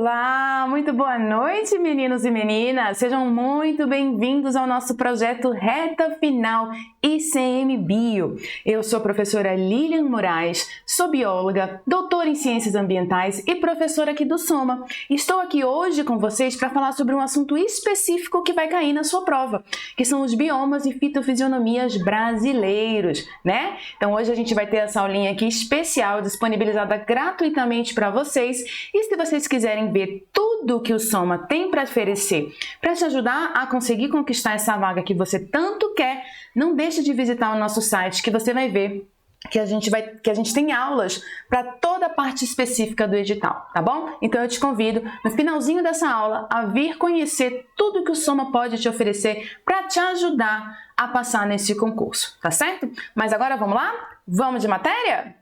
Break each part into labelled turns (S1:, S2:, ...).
S1: Olá, muito boa noite, meninos e meninas! Sejam muito bem-vindos ao nosso projeto Reta Final ICM Bio. Eu sou a professora Lilian Moraes, sou bióloga, doutora em Ciências Ambientais e professora aqui do Soma. Estou aqui hoje com vocês para falar sobre um assunto específico que vai cair na sua prova, que são os biomas e fitofisionomias brasileiros, né? Então hoje a gente vai ter essa aulinha aqui especial, disponibilizada gratuitamente para vocês. E se vocês quiserem ver tudo que o Soma tem para oferecer, para te ajudar a conseguir conquistar essa vaga que você tanto quer, não deixe de visitar o nosso site, que você vai ver que a gente tem aulas para toda a parte específica do edital, tá bom? Então eu te convido, no finalzinho dessa aula, a vir conhecer tudo que o Soma pode te oferecer para te ajudar a passar nesse concurso, tá certo? Mas agora vamos lá? Vamos de matéria?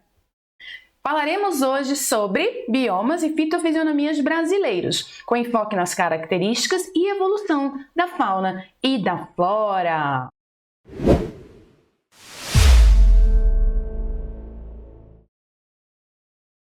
S1: Falaremos hoje sobre biomas e fitofisionomias brasileiros, com enfoque nas características e evolução da fauna e da flora.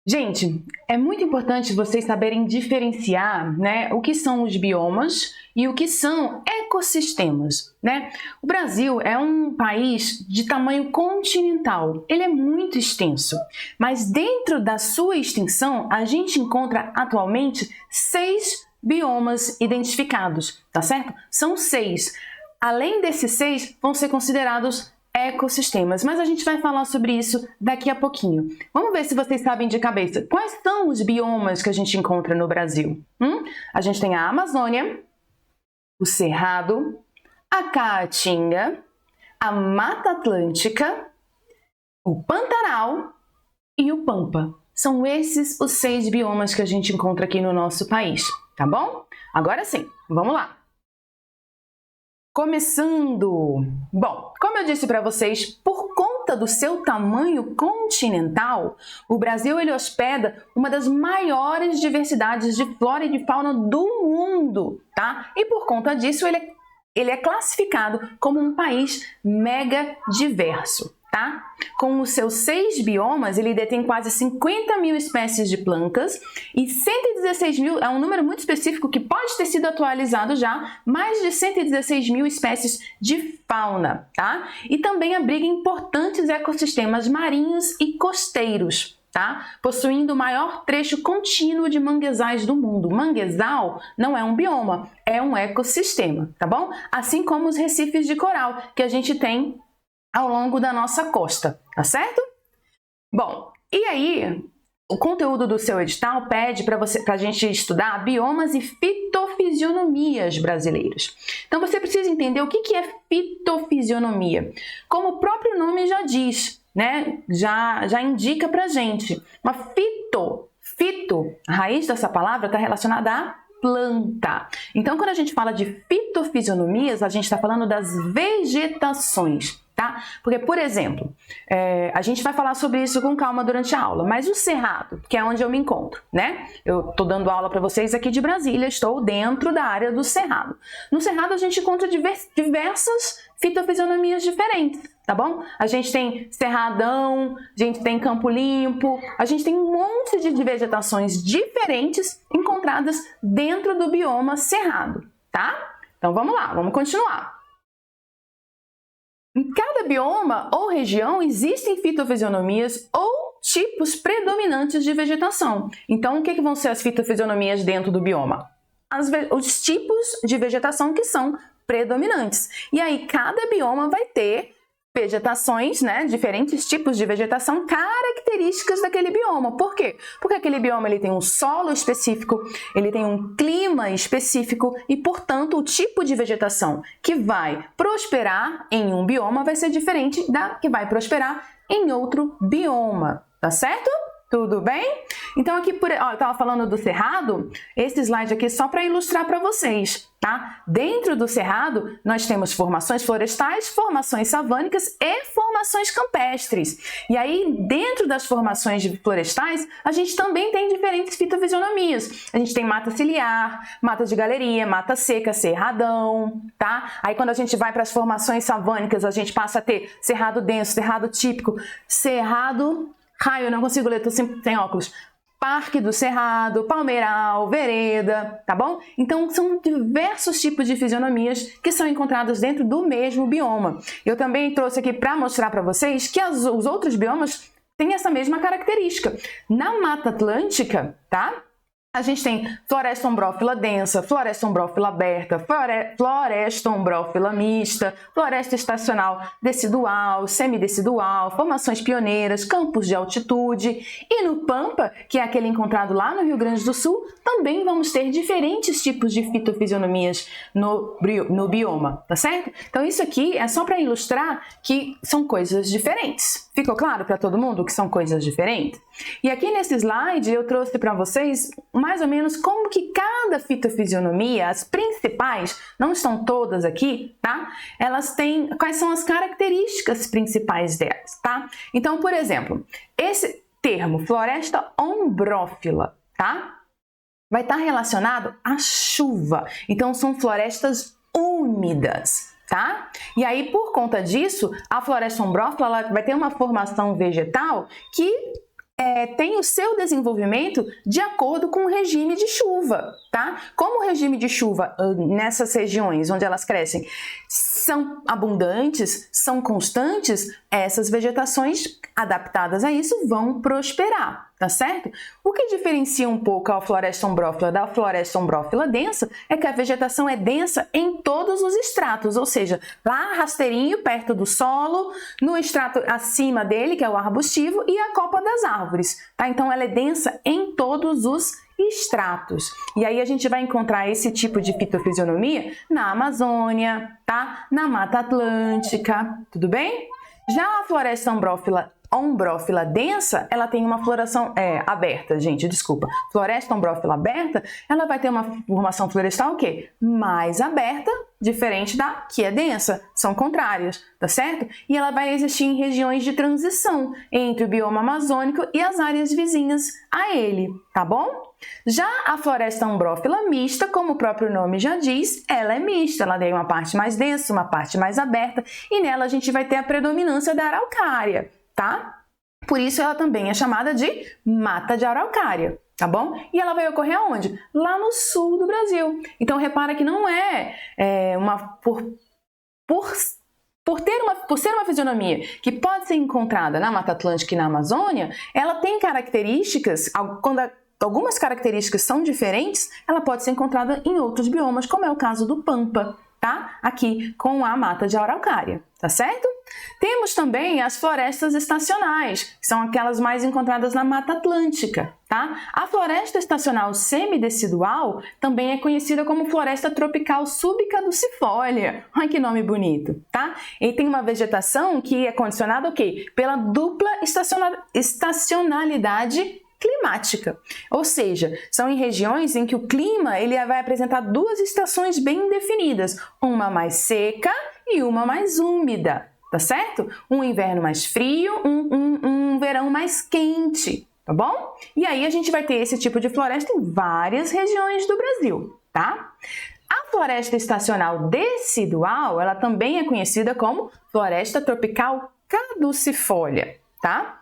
S1: Gente, é muito importante vocês saberem diferenciar, né, o que são os biomas e o que são ecossistemas, né? O Brasil é um país de tamanho continental, ele é muito extenso, mas dentro da sua extensão a gente encontra atualmente 6 biomas identificados, tá certo? São 6. Além desses 6, vão ser considerados ecossistemas, mas a gente vai falar sobre isso daqui a pouquinho. Vamos ver se vocês sabem de cabeça quais são os biomas que a gente encontra no Brasil. A gente tem a Amazônia, o Cerrado, a Caatinga, a Mata Atlântica, o Pantanal e o Pampa. São esses os 6 biomas que a gente encontra aqui no nosso país, tá bom? Agora sim, vamos lá! Começando! Bom, como eu disse para vocês, por conta do seu tamanho continental, o Brasil ele hospeda uma das maiores diversidades de flora e de fauna do mundo, tá? E por conta disso, ele é classificado como um país mega diverso, tá? Com os seus 6 biomas, ele detém quase 50 mil espécies de plantas e 116 mil, é um número muito específico que pode ter sido atualizado já, mais de 116 mil espécies de fauna, tá? E também abriga importantes ecossistemas marinhos e costeiros, tá? Possuindo o maior trecho contínuo de manguezais do mundo. Manguezal não é um bioma, é um ecossistema, tá bom? Assim como os recifes de coral que a gente tem ao longo da nossa costa, tá certo? Bom, e aí, o conteúdo do seu edital pede para a gente estudar biomas e fitofisionomias brasileiros. Então, você precisa entender o que é fitofisionomia. Como o próprio nome já diz, né? Já indica pra gente. Uma fito, a raiz dessa palavra está relacionada a planta. Então, quando a gente fala de fitofisionomias, a gente está falando das vegetações. Tá? Porque, por exemplo, a gente vai falar sobre isso com calma durante a aula, mas o Cerrado, que é onde eu me encontro, né? Eu estou dando aula para vocês aqui de Brasília, estou dentro da área do Cerrado. No Cerrado a gente encontra diversas fitofisionomias diferentes, tá bom? A gente tem cerradão, a gente tem campo limpo, a gente tem um monte de vegetações diferentes encontradas dentro do bioma Cerrado, tá? Então vamos lá, vamos continuar. Em cada bioma ou região existem fitofisionomias ou tipos predominantes de vegetação. Então, o que vão ser as fitofisionomias dentro do bioma? Os tipos de vegetação que são predominantes. E aí, cada bioma vai ter vegetações, né, diferentes tipos de vegetação características daquele bioma. Por quê? Porque aquele bioma ele tem um solo específico, ele tem um clima específico e, portanto, o tipo de vegetação que vai prosperar em um bioma vai ser diferente da que vai prosperar em outro bioma, tá certo? Tudo bem? Então aqui, eu estava falando do Cerrado, esse slide aqui é só para ilustrar para vocês, tá? Dentro do Cerrado, nós temos formações florestais, formações savânicas e formações campestres. E aí, dentro das formações florestais, a gente também tem diferentes fitofisionomias. A gente tem mata ciliar, mata de galeria, mata seca, cerradão, tá? Aí quando a gente vai para as formações savânicas, a gente passa a ter cerrado denso, cerrado típico, cerrado... Raio, eu não consigo ler, tô sem óculos. Parque do Cerrado, palmeiral, vereda, tá bom? Então, são diversos tipos de fisionomias que são encontrados dentro do mesmo bioma. Eu também trouxe aqui para mostrar para vocês que os outros biomas têm essa mesma característica. Na Mata Atlântica, tá? A gente tem floresta ombrófila densa, floresta ombrófila aberta, floresta ombrófila mista, floresta estacional decidual, semidecidual, formações pioneiras, campos de altitude. E no Pampa, que é aquele encontrado lá no Rio Grande do Sul, também vamos ter diferentes tipos de fitofisionomias no bioma, tá certo? Então isso aqui é só para ilustrar que são coisas diferentes. Ficou claro para todo mundo que são coisas diferentes? E aqui nesse slide eu trouxe para vocês mais ou menos como que cada fitofisionomia, as principais, não estão todas aqui, tá? Elas têm, quais são as características principais delas, tá? Então, por exemplo, esse termo, floresta ombrófila, tá? Vai estar relacionado à chuva. Então, são florestas úmidas. Tá? E aí, por conta disso, a floresta ombrófila ela vai ter uma formação vegetal que tem o seu desenvolvimento de acordo com o regime de chuva, tá? Como o regime de chuva nessas regiões onde elas crescem são abundantes, são constantes, essas vegetações adaptadas a isso vão prosperar, tá certo? O que diferencia um pouco a floresta ombrófila da floresta ombrófila densa é que a vegetação é densa em todos os estratos, ou seja, lá rasteirinho, perto do solo, no estrato acima dele, que é o arbustivo, e a copa das árvores, tá? Então ela é densa em todos os estratos. E aí a gente vai encontrar esse tipo de fitofisionomia na Amazônia, tá? Na Mata Atlântica, tudo bem? Já a floresta ombrófila densa, ela tem uma floração aberta, gente, desculpa. Floresta ombrófila aberta, ela vai ter uma formação florestal o quê? Mais aberta, diferente da que é densa, são contrárias, tá certo? E ela vai existir em regiões de transição entre o bioma amazônico e as áreas vizinhas a ele, tá bom? Já a floresta ombrófila mista, como o próprio nome já diz, ela é mista, ela tem uma parte mais densa, uma parte mais aberta, e nela a gente vai ter a predominância da araucária, tá? Por isso ela também é chamada de mata de araucária, tá bom? E ela vai ocorrer aonde? Lá no sul do Brasil. Então repara que não por ser uma fisionomia que pode ser encontrada na Mata Atlântica e na Amazônia, ela tem características, quando algumas características são diferentes, ela pode ser encontrada em outros biomas, como é o caso do Pampa, tá? Aqui com a mata de araucária, tá certo? Temos também as florestas estacionais, que são aquelas mais encontradas na Mata Atlântica, tá? A floresta estacional semidecidual também é conhecida como floresta tropical subcaducifólia. Olha que nome bonito, tá? E tem uma vegetação que é condicionada o quê? Pela dupla estacionalidade climática, ou seja, são em regiões em que o clima ele vai apresentar duas estações bem definidas, uma mais seca e uma mais úmida, tá certo? Um inverno mais frio, um verão mais quente, tá bom? E aí a gente vai ter esse tipo de floresta em várias regiões do Brasil, tá? A floresta estacional decidual, ela também é conhecida como floresta tropical caducifólia, tá?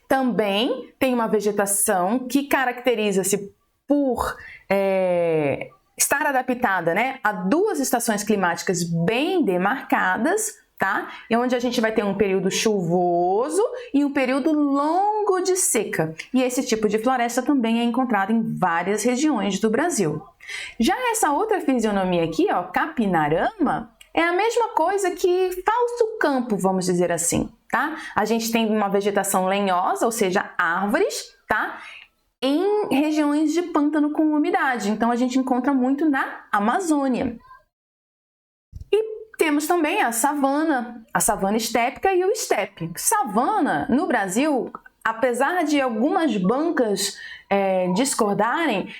S1: Também tem uma vegetação que caracteriza-se por estar adaptada, né, a duas estações climáticas bem demarcadas, tá? E onde a gente vai ter um período chuvoso e um período longo de seca. E esse tipo de floresta também é encontrado em várias regiões do Brasil. Já essa outra fisionomia aqui, ó, capinarama, é a mesma coisa que falso campo, vamos dizer assim, tá? A gente tem uma vegetação lenhosa, ou seja, árvores, tá? Em regiões de pântano com umidade. Então, a gente encontra muito na Amazônia. E temos também a savana estépica e o estepe. Savana, no Brasil, apesar de algumas bancas discordarem,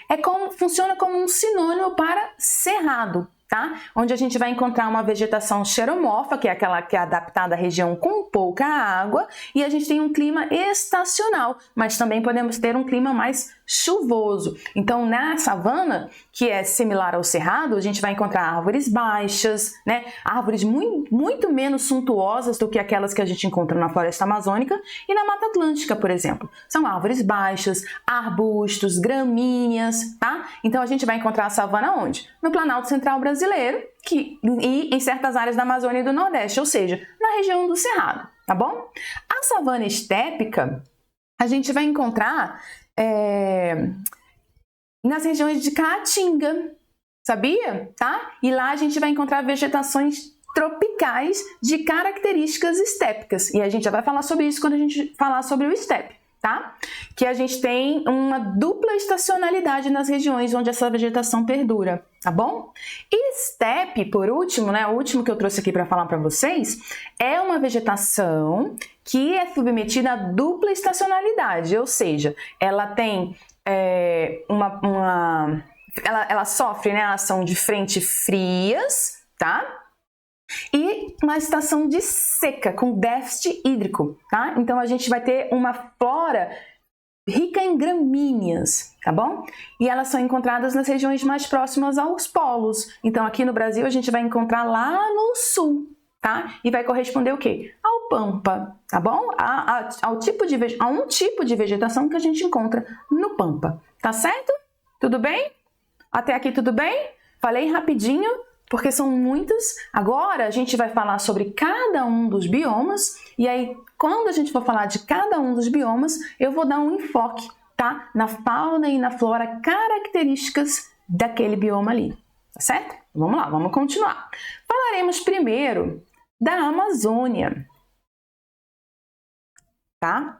S1: funciona como um sinônimo para cerrado. tá? Onde a gente vai encontrar uma vegetação xeromorfa, que é aquela que é adaptada à região com pouca água, e a gente tem um clima estacional, mas também podemos ter um clima mais chuvoso. Então, na savana, que é similar ao cerrado, a gente vai encontrar árvores baixas, né? Árvores muito menos suntuosas do que aquelas que a gente encontra na floresta amazônica e na Mata Atlântica, por exemplo. São árvores baixas, arbustos, gramíneas, tá? Então, a gente vai encontrar a savana onde? No Planalto Central brasileiro e em certas áreas da Amazônia e do Nordeste, ou seja, na região do Cerrado, tá bom? A savana estépica a gente vai encontrar nas regiões de Caatinga, sabia? Tá? E lá a gente vai encontrar vegetações tropicais de características estépicas. E a gente já vai falar sobre isso quando a gente falar sobre o estepe, tá? Que a gente tem uma dupla estacionalidade nas regiões onde essa vegetação perdura, tá bom? E estepe, por último, né, o último que eu trouxe aqui para falar para vocês, é uma vegetação que é submetida à dupla estacionalidade, ou seja, ela tem ela sofre, né, a ação de frentes frias, tá? E uma estação de seca, com déficit hídrico, tá? Então, a gente vai ter uma flora rica em gramíneas, tá bom? E elas são encontradas nas regiões mais próximas aos polos. Então, aqui no Brasil, a gente vai encontrar lá no sul, tá? E vai corresponder o quê? Ao pampa, tá bom? A um tipo de vegetação que a gente encontra no pampa, tá certo? Tudo bem? Até aqui tudo bem? Falei rapidinho, porque são muitas. Agora a gente vai falar sobre cada um dos biomas, e aí quando a gente for falar de cada um dos biomas, eu vou dar um enfoque, tá? Na fauna e na flora características daquele bioma ali, tá certo? Vamos lá, vamos continuar. Falaremos primeiro da Amazônia, tá?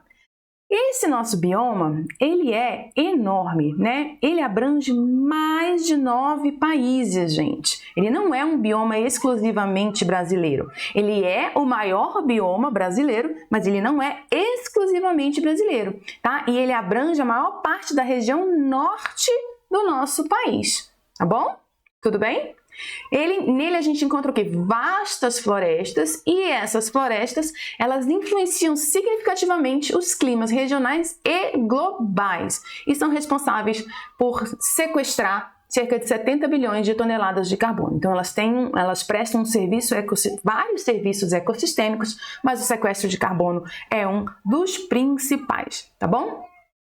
S1: Esse nosso bioma, ele é enorme, né? Ele abrange mais de 9 países, gente. Ele não é um bioma exclusivamente brasileiro. Ele é o maior bioma brasileiro, mas ele não é exclusivamente brasileiro, tá? E ele abrange a maior parte da região norte do nosso país, tá bom? Tudo bem? Nele a gente encontra o quê? Vastas florestas, e essas florestas, elas influenciam significativamente os climas regionais e globais e são responsáveis por sequestrar cerca de 70 bilhões de toneladas de carbono. Então elas prestam vários serviços ecossistêmicos, mas o sequestro de carbono é um dos principais, tá bom?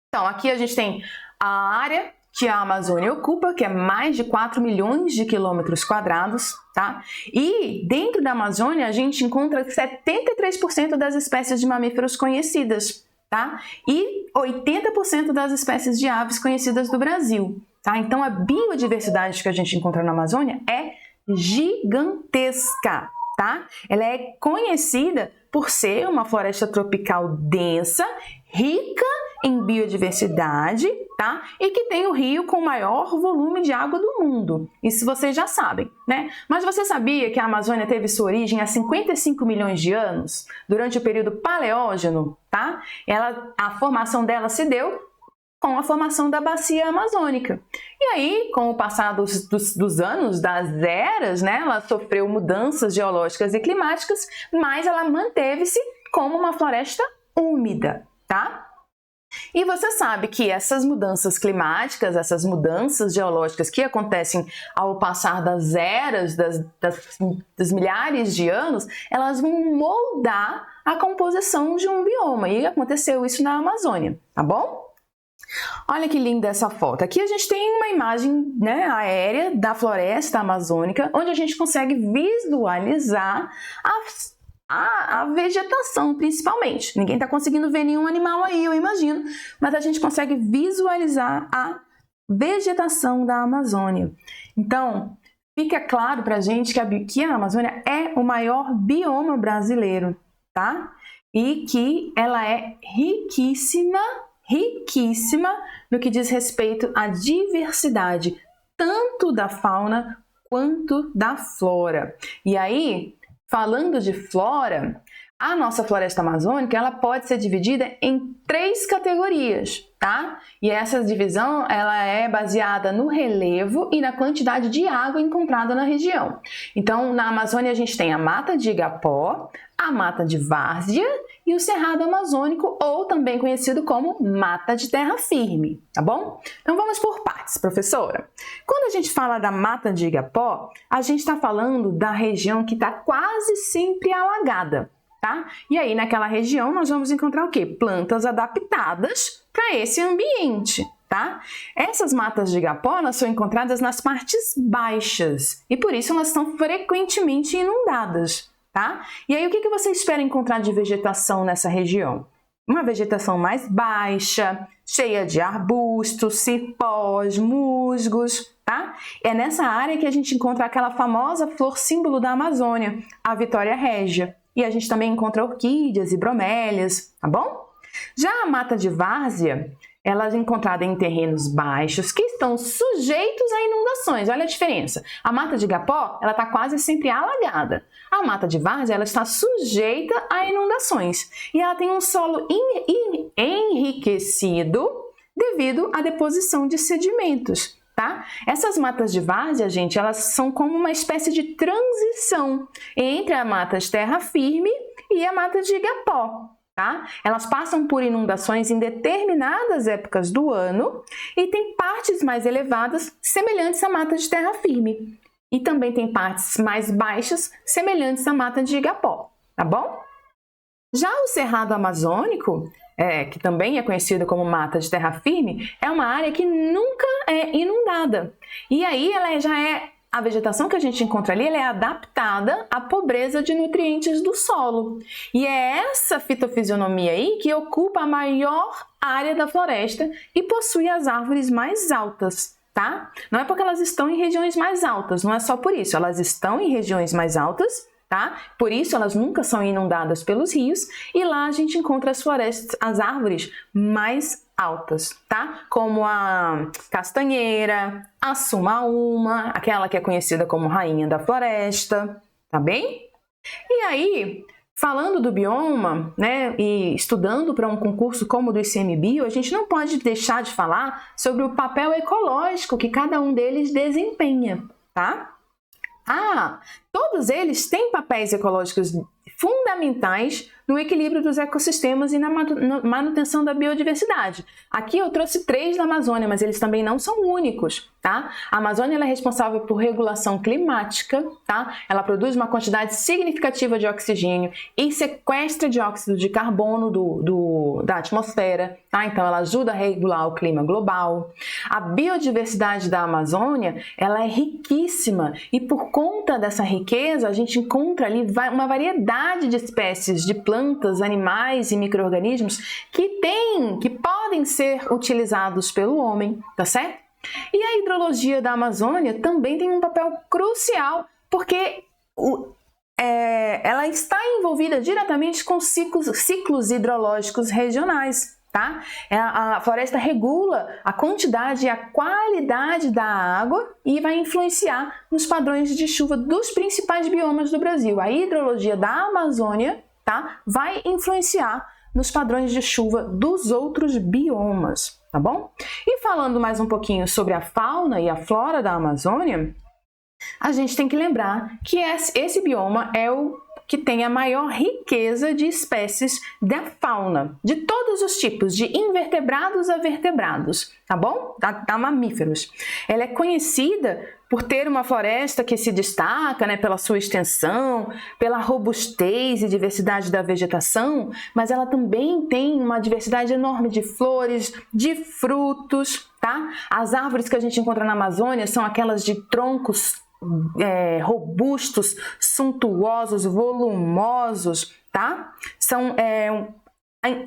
S1: Então aqui a gente tem a área que a Amazônia ocupa, que é mais de 4 milhões de quilômetros quadrados, tá? E dentro da Amazônia a gente encontra 73% das espécies de mamíferos conhecidas, tá? E 80% das espécies de aves conhecidas do Brasil, tá? Então a biodiversidade que a gente encontra na Amazônia é gigantesca, tá? Ela é conhecida por ser uma floresta tropical densa, rica em biodiversidade, tá? E que tem o rio com o maior volume de água do mundo. Isso vocês já sabem, né? Mas você sabia que a Amazônia teve sua origem há 55 milhões de anos, durante o período Paleógeno, tá? A formação dela se deu com a formação da bacia amazônica. E aí, com o passar dos anos, das eras, né, ela sofreu mudanças geológicas e climáticas, mas ela manteve-se como uma floresta úmida, tá? E você sabe que essas mudanças climáticas, essas mudanças geológicas que acontecem ao passar das eras, das milhares de anos, elas vão moldar a composição de um bioma. E aconteceu isso na Amazônia, tá bom? Olha que linda essa foto. Aqui a gente tem uma imagem, né, aérea da floresta amazônica, onde a gente consegue visualizar a vegetação, principalmente. Ninguém está conseguindo ver nenhum animal aí, eu imagino, mas a gente consegue visualizar a vegetação da Amazônia. Então, fica claro para a gente que a Amazônia é o maior bioma brasileiro, tá? E que ela é riquíssima no que diz respeito à diversidade, tanto da fauna quanto da flora. E aí, falando de flora, a nossa floresta amazônica ela pode ser dividida em 3 categorias, tá? E essa divisão, ela é baseada no relevo e na quantidade de água encontrada na região. Então, na Amazônia a gente tem a mata de igapó, a mata de várzea e o cerrado amazônico, ou também conhecido como mata de terra firme, tá bom? Então vamos por partes, professora. Quando a gente fala da mata de igapó, a gente está falando da região que está quase sempre alagada, tá? E aí naquela região nós vamos encontrar o quê? Plantas adaptadas para esse ambiente, tá? Essas matas de igapó, elas são encontradas nas partes baixas e por isso elas são frequentemente inundadas. Tá? E aí, o que você espera encontrar de vegetação nessa região? Uma vegetação mais baixa, cheia de arbustos, cipós, musgos, tá? É nessa área que a gente encontra aquela famosa flor símbolo da Amazônia, a Vitória Régia. E a gente também encontra orquídeas e bromélias, tá bom? Já a mata de várzea, ela é encontrada em terrenos baixos que estão sujeitos a inundações. Olha a diferença. A mata de igapó, ela está quase sempre alagada. A mata de várzea, ela está sujeita a inundações. E ela tem um solo enriquecido devido à deposição de sedimentos, tá? Essas matas de várzea, gente, elas são como uma espécie de transição entre a mata de terra firme e a mata de igapó. Tá? Elas passam por inundações em determinadas épocas do ano e tem partes mais elevadas semelhantes à mata de terra firme. E também tem partes mais baixas semelhantes à mata de igapó, tá bom? Já o Cerrado Amazônico, que também é conhecido como mata de terra firme, é uma área que nunca é inundada. E aí a vegetação que a gente encontra ali, ela é adaptada à pobreza de nutrientes do solo. E é essa fitofisionomia aí que ocupa a maior área da floresta e possui as árvores mais altas, tá? Não é porque elas estão em regiões mais altas, não é só por isso. Elas estão em regiões mais altas, tá? Por isso elas nunca são inundadas pelos rios e lá a gente encontra as florestas, as árvores mais altas, tá? Como a castanheira, a sumaúma, aquela que é conhecida como rainha da floresta, tá bem? E aí, falando do bioma, né, e estudando para um concurso como o do ICMBio, a gente não pode deixar de falar sobre o papel ecológico que cada um deles desempenha, tá? Todos eles têm papéis ecológicos fundamentais no equilíbrio dos ecossistemas e na manutenção da biodiversidade. Aqui eu trouxe 3 da Amazônia, mas eles também não são únicos, tá? A Amazônia ela é responsável por regulação climática, tá? Ela produz uma quantidade significativa de oxigênio e sequestra dióxido de carbono da atmosfera, tá? Então ela ajuda a regular o clima global. A biodiversidade da Amazônia, ela é riquíssima e por conta dessa riqueza a gente encontra ali uma variedade de espécies de plantas, animais e micro-organismos que podem ser utilizados pelo homem, tá certo? E a hidrologia da Amazônia também tem um papel crucial, porque ela está envolvida diretamente com ciclos hidrológicos regionais, tá? A floresta regula a quantidade e a qualidade da água e vai influenciar nos padrões de chuva dos principais biomas do Brasil. A hidrologia da Amazônia, tá, vai influenciar nos padrões de chuva dos outros biomas, tá bom? E falando mais um pouquinho sobre a fauna e a flora da Amazônia, a gente tem que lembrar que esse bioma é o que tem a maior riqueza de espécies da fauna, de todos os tipos, de invertebrados a vertebrados, tá bom? A mamíferos. Ela é conhecida por ter uma floresta que se destaca, né, pela sua extensão, pela robustez e diversidade da vegetação, mas ela também tem uma diversidade enorme de flores, de frutos, tá? As árvores que a gente encontra na Amazônia são aquelas de troncos robustos, suntuosos, volumosos, tá?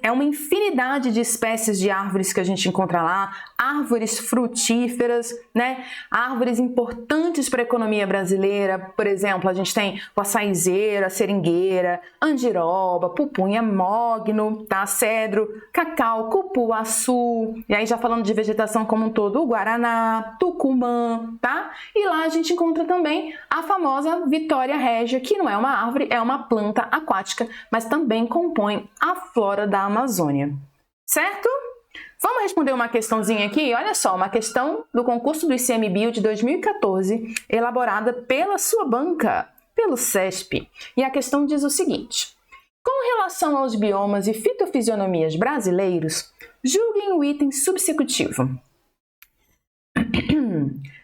S1: É uma infinidade de espécies de árvores que a gente encontra lá, árvores frutíferas, né? Árvores importantes para a economia brasileira, por exemplo, a gente tem o açaizeiro, a seringueira, andiroba, pupunha, mogno, tá? Cedro, cacau, cupuaçu, e aí já falando de vegetação como um todo, o guaraná, tucumã, tá? E lá a gente encontra também a famosa Vitória Régia, que não é uma árvore, é uma planta aquática, mas também compõe a flora da Amazônia, certo? Vamos responder uma questãozinha aqui? Olha só, uma questão do concurso do ICMBio de 2014, elaborada pela sua banca, pelo CESP. E a questão diz o seguinte: com relação aos biomas e fitofisionomias brasileiros, julguem o item subsecutivo.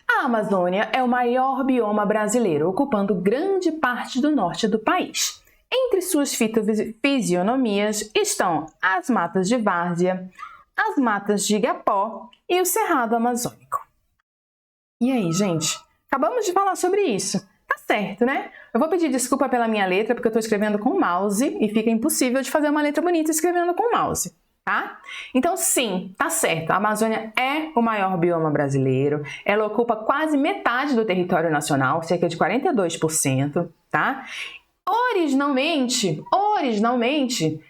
S1: A Amazônia é o maior bioma brasileiro, ocupando grande parte do norte do país. Entre suas fitofisionomias estão as matas de várzea, as matas de igapó e o cerrado amazônico. E aí, gente? Acabamos de falar sobre isso. Tá certo, né? Eu vou pedir desculpa pela minha letra, porque eu estou escrevendo com o mouse e fica impossível de fazer uma letra bonita escrevendo com o mouse. Tá? Então, sim, tá certo. A Amazônia é o maior bioma brasileiro. Ela ocupa quase metade do território nacional, cerca de 42%, tá? Originalmente,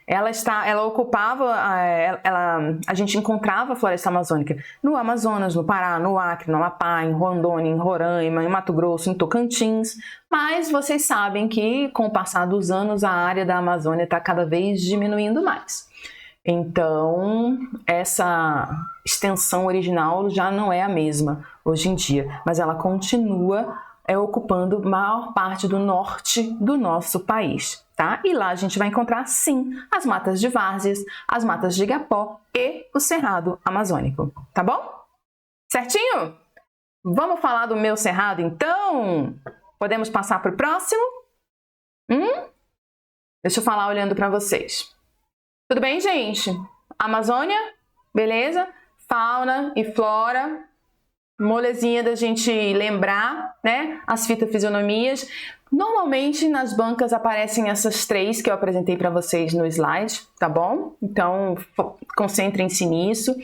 S1: ela ocupava, a gente encontrava a floresta amazônica no Amazonas, no Pará, no Acre, no Amapá, em Rondônia, em Roraima, em Mato Grosso, em Tocantins. Mas vocês sabem que, com o passar dos anos, a área da Amazônia está cada vez diminuindo mais. Então, essa extensão original já não é a mesma hoje em dia, mas ela continua ocupando maior parte do norte do nosso país, tá? E lá a gente vai encontrar, sim, as matas de várzeas, as matas de igapó e o cerrado amazônico, tá bom? Certinho? Vamos falar do meu cerrado, então? Podemos passar para o próximo? Deixa eu falar olhando para vocês. Tudo bem, gente? Amazônia, beleza? Fauna e flora, molezinha da gente lembrar, né? As fitofisionomias. Normalmente nas bancas aparecem essas três que eu apresentei para vocês no slide, tá bom? Então, concentrem-se nisso.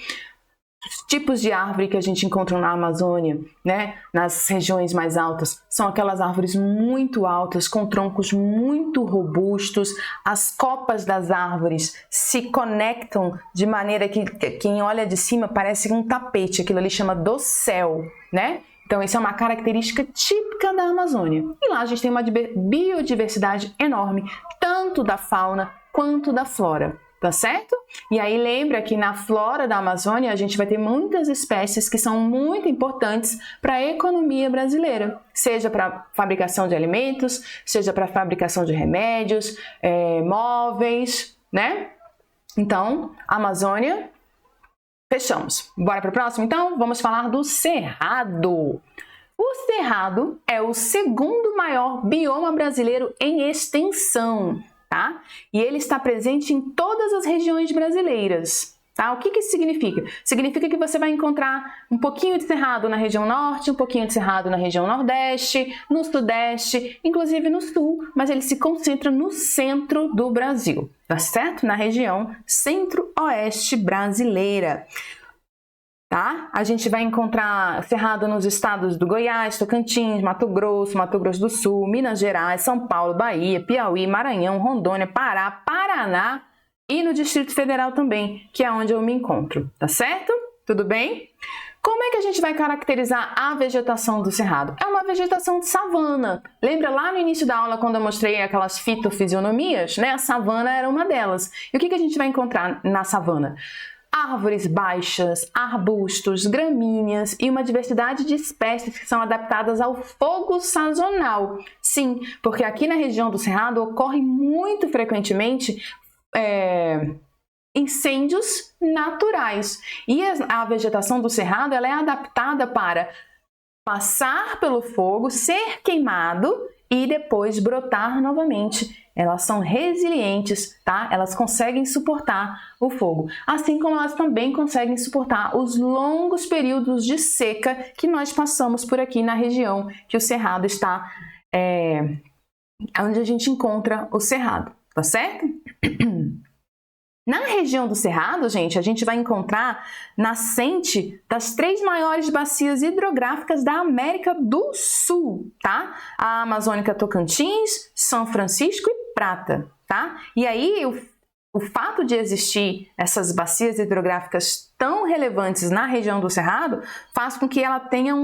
S1: Os tipos de árvore que a gente encontra na Amazônia, né, nas regiões mais altas, são aquelas árvores muito altas, com troncos muito robustos. As copas das árvores se conectam de maneira que quem olha de cima parece um tapete, aquilo ali chama dossel, né? Então, isso é uma característica típica da Amazônia. E lá a gente tem uma biodiversidade enorme, tanto da fauna quanto da flora. Tá certo? E aí lembra que na flora da Amazônia a gente vai ter muitas espécies que são muito importantes para a economia brasileira, seja para fabricação de alimentos, seja para fabricação de remédios, móveis, né? Então, Amazônia, fechamos. Bora para o próximo? Então, vamos falar do Cerrado. O Cerrado é o segundo maior bioma brasileiro em extensão. Tá? E ele está presente em todas as regiões brasileiras. Tá? O que isso significa? Significa que você vai encontrar um pouquinho de cerrado na região norte, um pouquinho de cerrado na região nordeste, no sudeste, inclusive no sul, mas ele se concentra no centro do Brasil, tá certo? Na região centro-oeste brasileira. Tá? A gente vai encontrar cerrado nos estados do Goiás, Tocantins, Mato Grosso do Sul, Minas Gerais, São Paulo, Bahia, Piauí, Maranhão, Rondônia, Pará, Paraná e no Distrito Federal também, que é onde eu me encontro, tá certo? Tudo bem? Como é que a gente vai caracterizar a vegetação do cerrado? É uma vegetação de savana. Lembra lá no início da aula quando eu mostrei aquelas fitofisionomias, né? A savana era uma delas. E o que a gente vai encontrar na savana? Árvores baixas, arbustos, gramíneas e uma diversidade de espécies que são adaptadas ao fogo sazonal. Sim, porque aqui na região do Cerrado ocorre muito frequentemente incêndios naturais. E a vegetação do Cerrado ela é adaptada para passar pelo fogo, ser queimado e depois brotar novamente. Elas são resilientes, tá? Elas conseguem suportar o fogo, assim como elas também conseguem suportar os longos períodos de seca que nós passamos por aqui na região que o Cerrado está, onde a gente encontra o Cerrado, tá certo? Na região do Cerrado, gente, a gente vai encontrar nascente das 3 maiores bacias hidrográficas da América do Sul, tá? A Amazônica Tocantins, São Francisco e Prata, tá? E aí, o fato de existir essas bacias hidrográficas tão relevantes na região do Cerrado faz com que ela tenha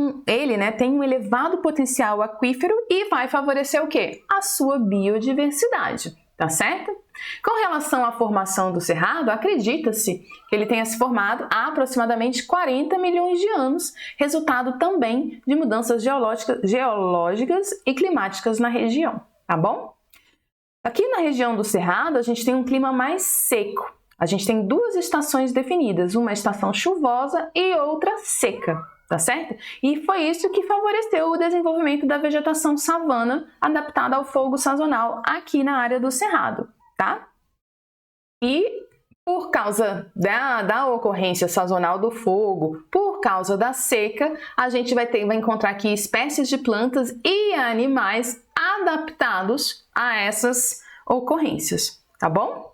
S1: tenha um elevado potencial aquífero e vai favorecer o quê? A sua biodiversidade. tá certo? Com relação à formação do Cerrado, acredita-se que ele tenha se formado há aproximadamente 40 milhões de anos, resultado também de mudanças geológicas e climáticas na região, tá bom? Aqui na região do Cerrado, a gente tem um clima mais seco. A gente tem duas estações definidas, uma estação chuvosa e outra seca, tá certo? E foi isso que favoreceu o desenvolvimento da vegetação savana adaptada ao fogo sazonal aqui na área do Cerrado, tá? E por causa da ocorrência sazonal do fogo, por causa da seca, a gente vai encontrar aqui espécies de plantas e animais adaptados a essas ocorrências, tá bom?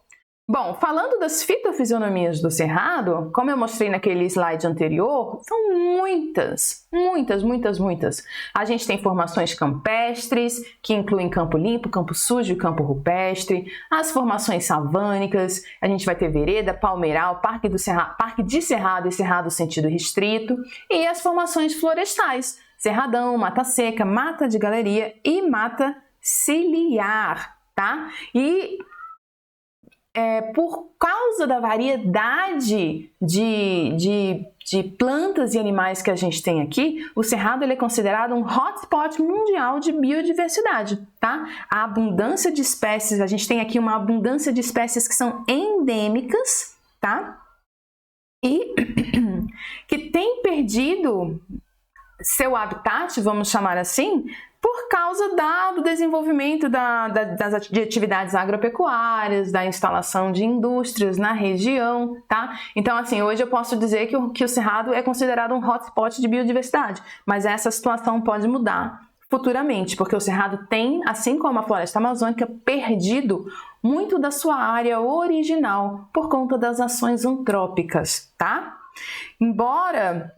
S1: Bom, falando das fitofisionomias do Cerrado, como eu mostrei naquele slide anterior, são muitas. A gente tem formações campestres, que incluem campo limpo, campo sujo e campo rupestre, as formações savânicas, a gente vai ter vereda, palmeiral, parque de cerrado e cerrado sentido restrito, e as formações florestais, cerradão, mata seca, mata de galeria e mata ciliar, tá? E por causa da variedade de plantas e animais que a gente tem aqui, o Cerrado ele é considerado um hotspot mundial de biodiversidade, tá? A abundância de espécies, a gente tem aqui uma abundância de espécies que são endêmicas, tá? E que tem perdido seu habitat, vamos chamar assim, por causa do desenvolvimento de atividades agropecuárias, da instalação de indústrias na região, tá? Então, assim, hoje eu posso dizer que o Cerrado é considerado um hotspot de biodiversidade, mas essa situação pode mudar futuramente, porque o Cerrado tem, assim como a floresta amazônica, perdido muito da sua área original por conta das ações antrópicas, tá? Embora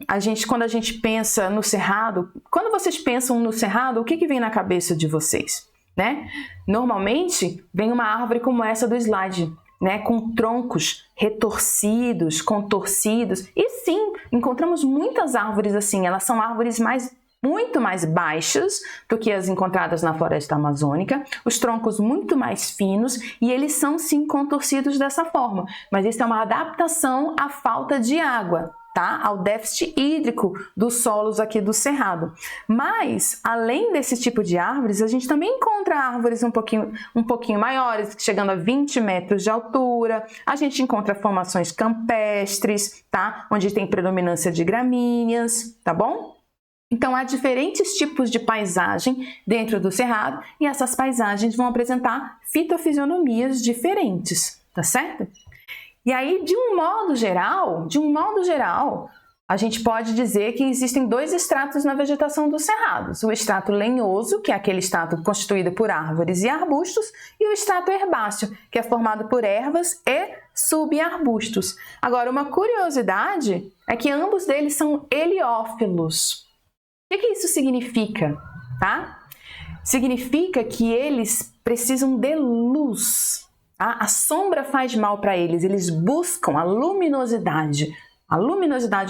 S1: quando a gente pensa no Cerrado, quando vocês pensam no Cerrado, o que vem na cabeça de vocês, né? Normalmente vem uma árvore como essa do slide, né? Com troncos retorcidos, contorcidos. E sim, encontramos muitas árvores assim, elas são árvores muito mais baixas do que as encontradas na floresta amazônica, os troncos muito mais finos e eles são sim contorcidos dessa forma, mas isso é uma adaptação à falta de água, tá? Ao déficit hídrico dos solos aqui do Cerrado. Mas, além desse tipo de árvores, a gente também encontra árvores um pouquinho maiores, chegando a 20 metros de altura, a gente encontra formações campestres, tá? Onde tem predominância de gramíneas, tá bom? Então, há diferentes tipos de paisagem dentro do Cerrado e essas paisagens vão apresentar fitofisionomias diferentes, tá certo? E aí, de um modo geral, a gente pode dizer que existem dois estratos na vegetação dos cerrados. O estrato lenhoso, que é aquele estrato constituído por árvores e arbustos, e o estrato herbáceo, que é formado por ervas e subarbustos. Agora, uma curiosidade é que ambos deles são heliófilos. O que isso significa, tá? Significa que eles precisam de luz, tá? A sombra faz mal para eles, eles buscam a luminosidade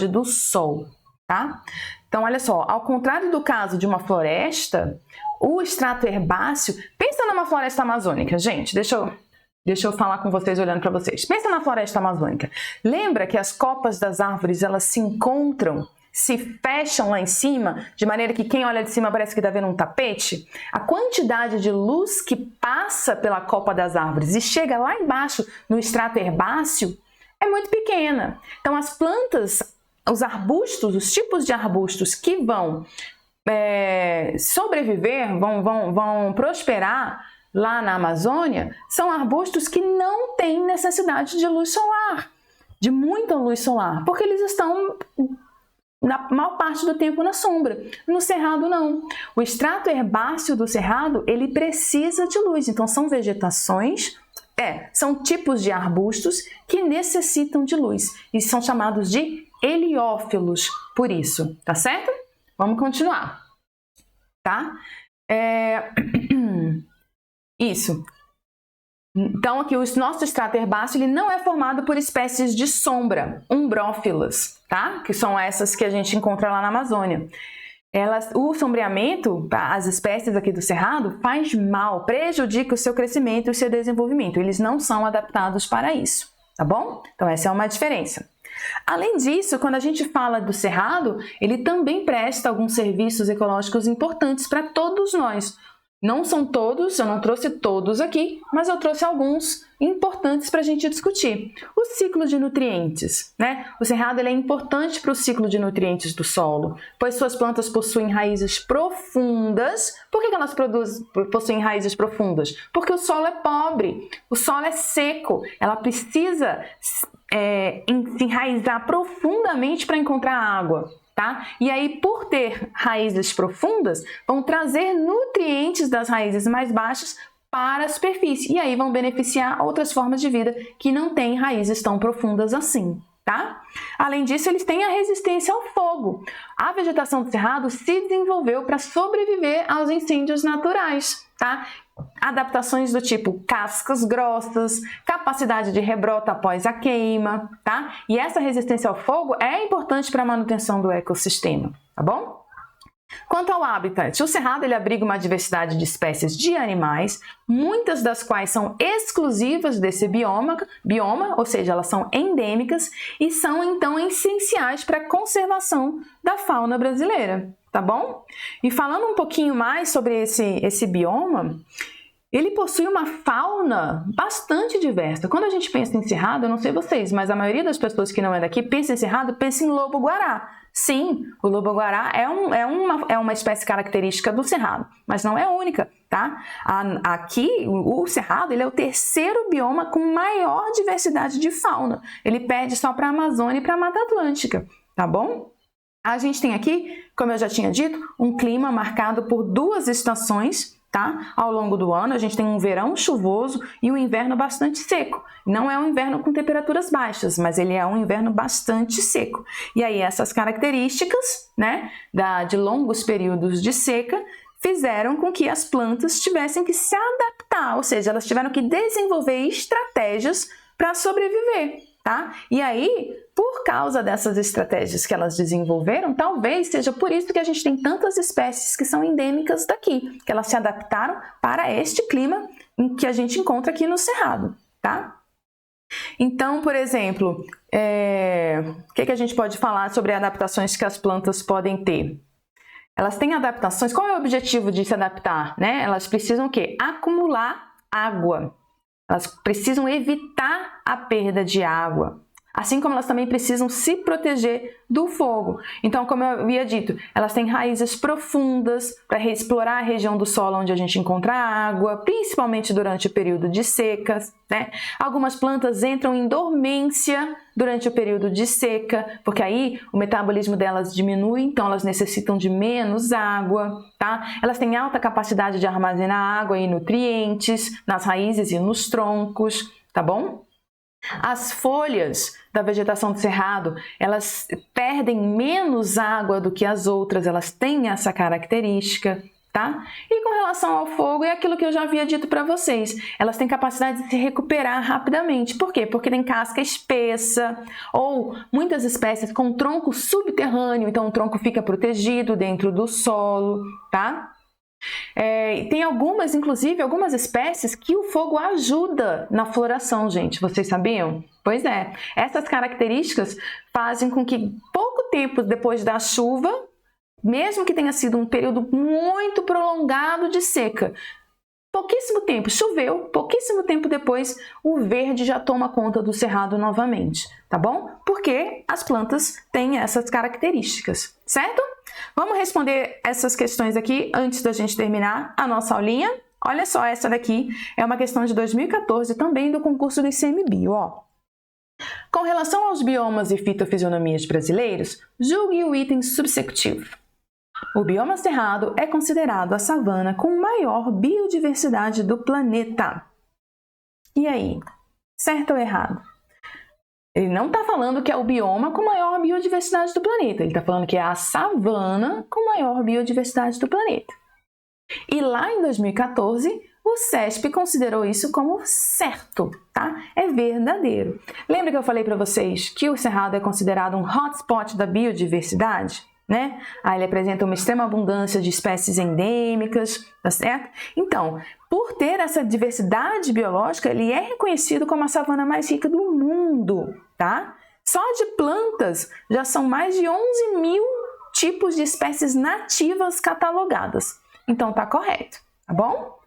S1: do sol, tá? Então, olha só, ao contrário do caso de uma floresta, o estrato herbáceo, pensa numa floresta amazônica, gente, deixa eu falar com vocês, olhando para vocês. Pensa na floresta amazônica. Lembra que as copas das árvores, elas se encontram, se fecham lá em cima, de maneira que quem olha de cima parece que está vendo um tapete? A quantidade de luz que passa pela copa das árvores e chega lá embaixo no estrato herbáceo é muito pequena. Então, as plantas, os arbustos, os tipos de arbustos que vão sobreviver, vão prosperar lá na Amazônia, são arbustos que não têm necessidade de luz solar, de muita luz solar, porque eles estão na maior parte do tempo na sombra. No Cerrado, não. O extrato herbáceo do Cerrado, ele precisa de luz. Então, são vegetações, são tipos de arbustos que necessitam de luz. E são chamados de heliófilos, por isso. Tá certo? Vamos continuar. Tá? Isso. Então, aqui o nosso extrato herbáceo ele não é formado por espécies de sombra, umbrófilas, tá? Que são essas que a gente encontra lá na Amazônia. o sombreamento, as espécies aqui do cerrado, faz mal, prejudica o seu crescimento e o seu desenvolvimento. Eles não são adaptados para isso, tá bom? Então essa é uma diferença. Além disso, quando a gente fala do cerrado, ele também presta alguns serviços ecológicos importantes para todos nós. Não são todos, eu não trouxe todos aqui, mas eu trouxe alguns importantes para a gente discutir. O ciclo de nutrientes, né? O cerrado ele é importante para o ciclo de nutrientes do solo, pois suas plantas possuem raízes profundas. Por que elas possuem raízes profundas? Porque o solo é pobre, o solo é seco, ela precisa se enraizar profundamente para encontrar água. Tá? E aí, por ter raízes profundas, vão trazer nutrientes das raízes mais baixas para a superfície. E aí vão beneficiar outras formas de vida que não têm raízes tão profundas assim. Tá? Além disso, eles têm a resistência ao fogo. A vegetação do cerrado se desenvolveu para sobreviver aos incêndios naturais. Tá? Adaptações do tipo cascas grossas, capacidade de rebrota após a queima, tá? E essa resistência ao fogo é importante para a manutenção do ecossistema, tá bom? Quanto ao habitat, o cerrado ele abriga uma diversidade de espécies de animais, muitas das quais são exclusivas desse bioma, ou seja, elas são endêmicas e são então essenciais para a conservação da fauna brasileira, tá bom? E falando um pouquinho mais sobre esse bioma, ele possui uma fauna bastante diversa. Quando a gente pensa em cerrado, eu não sei vocês, mas a maioria das pessoas que não é daqui pensa em cerrado, pensa em lobo-guará. Sim, o lobo-guará é uma espécie característica do cerrado, mas não é única, tá? Aqui, o cerrado ele é o terceiro bioma com maior diversidade de fauna. Ele perde só para a Amazônia e para a Mata Atlântica, tá bom? A gente tem aqui, como eu já tinha dito, um clima marcado por duas estações, tá? Ao longo do ano, a gente tem um verão chuvoso e um inverno bastante seco. Não é um inverno com temperaturas baixas, mas ele é um inverno bastante seco. E aí essas características, né, de longos períodos de seca, fizeram com que as plantas tivessem que se adaptar, ou seja, elas tiveram que desenvolver estratégias para sobreviver. Tá? E aí, por causa dessas estratégias que elas desenvolveram, talvez seja por isso que a gente tem tantas espécies que são endêmicas daqui, que elas se adaptaram para este clima em que a gente encontra aqui no cerrado, tá? Então, por exemplo, o que a gente pode falar sobre adaptações que as plantas podem ter? Elas têm adaptações, qual é o objetivo de se adaptar, né? Elas precisam o quê? Acumular água. Elas precisam evitar a perda de água, assim como elas também precisam se proteger do fogo. Então, como eu havia dito, elas têm raízes profundas para explorar a região do solo onde a gente encontra água, principalmente durante o período de seca, né? Algumas plantas entram em dormência durante o período de seca, porque aí o metabolismo delas diminui, então elas necessitam de menos água, tá? Elas têm alta capacidade de armazenar água e nutrientes nas raízes e nos troncos, tá bom? As folhas da vegetação do cerrado, elas perdem menos água do que as outras, elas têm essa característica, tá? E com relação ao fogo, é aquilo que eu já havia dito para vocês, elas têm capacidade de se recuperar rapidamente. Por quê? Porque tem casca espessa, ou muitas espécies com tronco subterrâneo, então o tronco fica protegido dentro do solo, tá? Tem inclusive algumas espécies que o fogo ajuda na floração, gente. Vocês sabiam? Pois é. Essas características fazem com que pouco tempo depois da chuva, mesmo que tenha sido um período muito prolongado de seca, pouquíssimo tempo, choveu, pouquíssimo tempo depois, o verde já toma conta do cerrado novamente, tá bom? Porque as plantas têm essas características, certo? Vamos responder essas questões aqui antes da gente terminar a nossa aulinha. Olha só, essa daqui é uma questão de 2014 também do concurso do ICMBio, ó. Com relação aos biomas e fitofisionomias brasileiros, julgue o item subsecutivo. O bioma cerrado é considerado a savana com maior biodiversidade do planeta. E aí, certo ou errado? Ele não está falando que é o bioma com maior biodiversidade do planeta, ele está falando que é a savana com maior biodiversidade do planeta. E lá em 2014, o CESP considerou isso como certo, tá? É verdadeiro. Lembra que eu falei para vocês que o cerrado é considerado um hotspot da biodiversidade? né? Ele apresenta uma extrema abundância de espécies endêmicas, tá certo? Então, por ter essa diversidade biológica, ele é reconhecido como a savana mais rica do mundo, tá? Só de plantas já são mais de 11.000 tipos de espécies nativas catalogadas. Então tá correto, tá bom?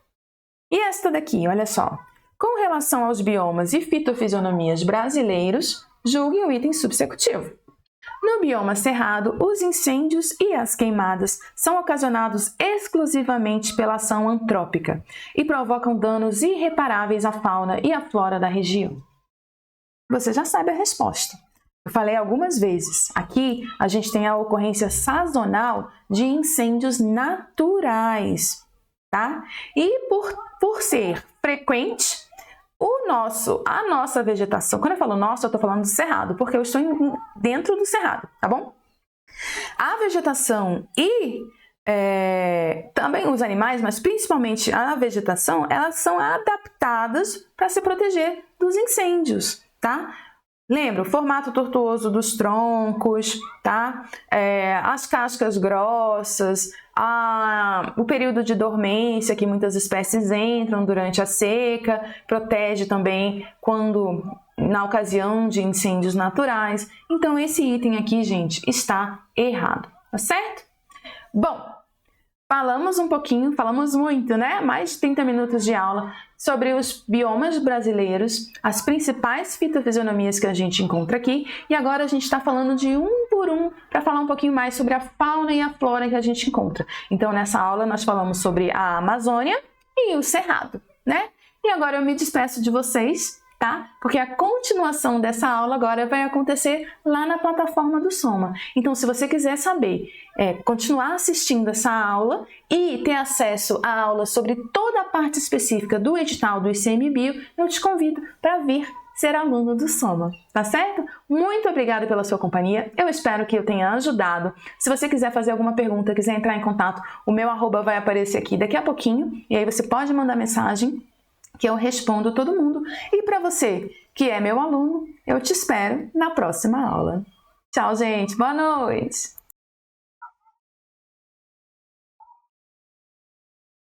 S1: E esta daqui, olha só. Com relação aos biomas e fitofisionomias brasileiros, julgue o item subsecutivo. No bioma cerrado, os incêndios e as queimadas são ocasionados exclusivamente pela ação antrópica e provocam danos irreparáveis à fauna e à flora da região. Você já sabe a resposta. Eu falei algumas vezes. Aqui a gente tem a ocorrência sazonal de incêndios naturais, tá? E por ser frequente, a nossa vegetação, quando eu falo nossa, eu estou falando do cerrado, porque eu estou dentro do cerrado, tá bom? A vegetação e também os animais, mas principalmente a vegetação, elas são adaptadas para se proteger dos incêndios, tá? Lembra o formato tortuoso dos troncos, tá? As cascas grossas, o período de dormência que muitas espécies entram durante a seca, protege também na ocasião de incêndios naturais. Então esse item aqui, gente, está errado, tá certo? Bom, falamos muito, né? Mais de 30 minutos de aula sobre os biomas brasileiros, as principais fitofisionomias que a gente encontra aqui, e agora a gente está falando de um por um para falar um pouquinho mais sobre a fauna e a flora que a gente encontra. Então, nessa aula nós falamos sobre a Amazônia e o Cerrado, né? E agora eu me despeço de vocês, tá? Porque a continuação dessa aula agora vai acontecer lá na plataforma do Soma. Então, se você quiser saber, continuar assistindo essa aula e ter acesso à aula sobre toda a parte específica do edital do ICMBio, eu te convido para vir ser aluno do Soma, tá certo? Muito obrigada pela sua companhia, eu espero que eu tenha ajudado. Se você quiser fazer alguma pergunta, quiser entrar em contato, o meu @ vai aparecer aqui daqui a pouquinho, e aí você pode mandar mensagem que eu respondo todo mundo. E para você que é meu aluno, eu te espero na próxima aula. Tchau, gente. Boa noite.